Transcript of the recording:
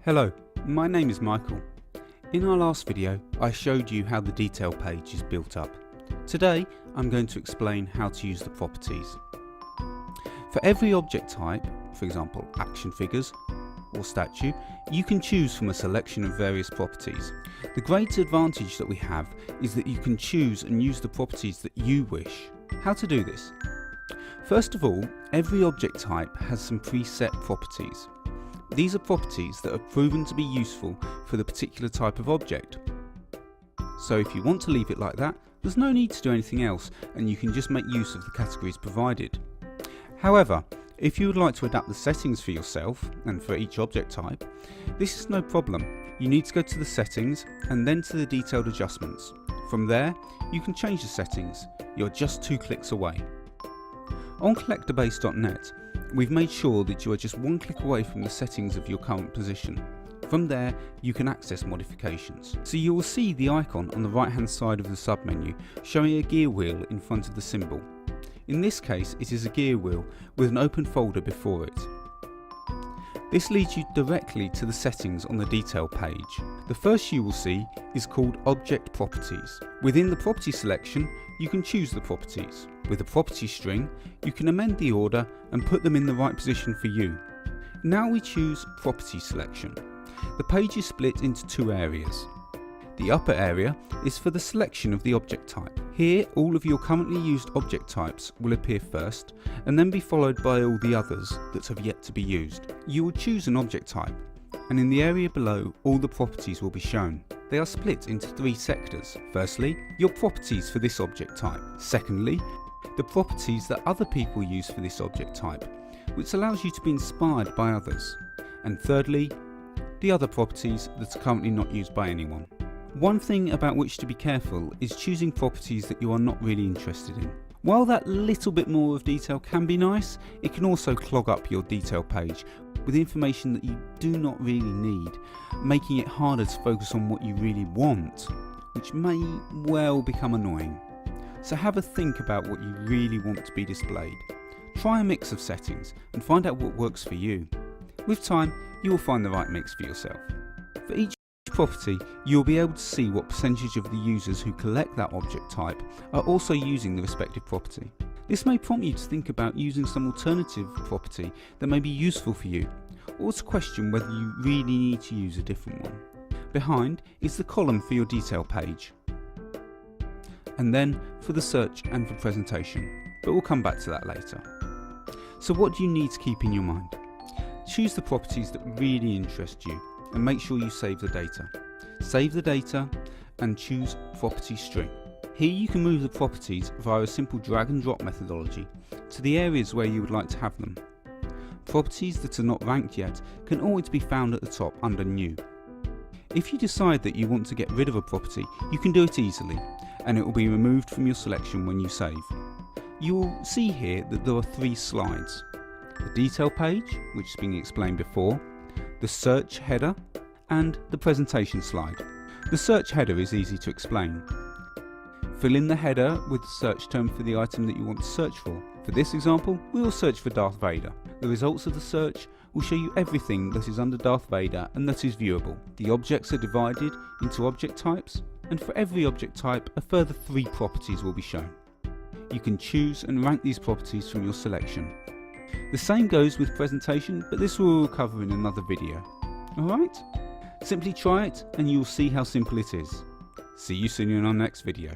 Hello, my name is Michael. In our last video I showed you how the detail page is built up. Today I'm going to explain how to use the properties. For every object type, for example action figures or statue, you can choose from a selection of various properties. The great advantage that we have is that you can choose and use the properties that you wish. How to do this? First of all, every object type has some preset properties. These are properties that have proven to be useful for the particular type of object. So if you want to leave it like that, there's no need to do anything else and you can just make use of the categories provided. However, if you would like to adapt the settings for yourself and for each object type, this is no problem. You need to go to the settings and then to the detailed adjustments. From there, you can change the settings. You're just 2 clicks away. On COLLECTORBASE.net, we've made sure that you are just 1 click away from the settings of your current position. From there, you can access modifications. So you will see the icon on the right hand side of the submenu showing a gear wheel in front of the symbol. In this case, it is a gear wheel with an open folder before it. This leads you directly to the settings on the detail page. The first you will see is called Object Properties. Within the property selection, you can choose the properties. With a property string, you can amend the order and put them in the right position for you. Now we choose Property Selection. The page is split into 2 areas. The upper area is for the selection of the object type. Here, all of your currently used object types will appear first and then be followed by all the others that have yet to be used. You will choose an object type, and in the area below all the properties will be shown. They are split into 3 sectors. Firstly, your properties for this object type. Secondly, the properties that other people use for this object type, which allows you to be inspired by others. And thirdly, the other properties that are currently not used by anyone. One thing about which to be careful is choosing properties that you are not really interested in. While that little bit more of detail can be nice, it can also clog up your detail page with information that you do not really need, making it harder to focus on what you really want, which may well become annoying. So have a think about what you really want to be displayed. Try a mix of settings and find out what works for you. With time, you will find the right mix for yourself. For each property, you will be able to see what percentage of the users who collect that object type are also using the respective property. This may prompt you to think about using some alternative property that may be useful for you, or to question whether you really need to use a different one. Behind is the column for your detail page, and then for the search and for presentation, but we'll come back to that later. So what do you need to keep in your mind? Choose the properties that really interest you and make sure you save the data. Save the data and choose Property String. Here you can move the properties via a simple drag and drop methodology to the areas where you would like to have them. Properties that are not ranked yet can always be found at the top under New. If you decide that you want to get rid of a property, you can do it easily, and it will be removed from your selection when you save. You will see here that there are 3 slides. The detail page, which has been explained before, the search header, and the presentation slide. The search header is easy to explain. Fill in the header with the search term for the item that you want to search for. For this example, we will search for Darth Vader. The results of the search will show you everything that is under Darth Vader and that is viewable. The objects are divided into object types, and for every object type a further 3 properties will be shown. You can choose and rank these properties from your selection. The same goes with presentation, but this we will cover in another video. Alright? Simply try it and you will see how simple it is. See you soon in our next video.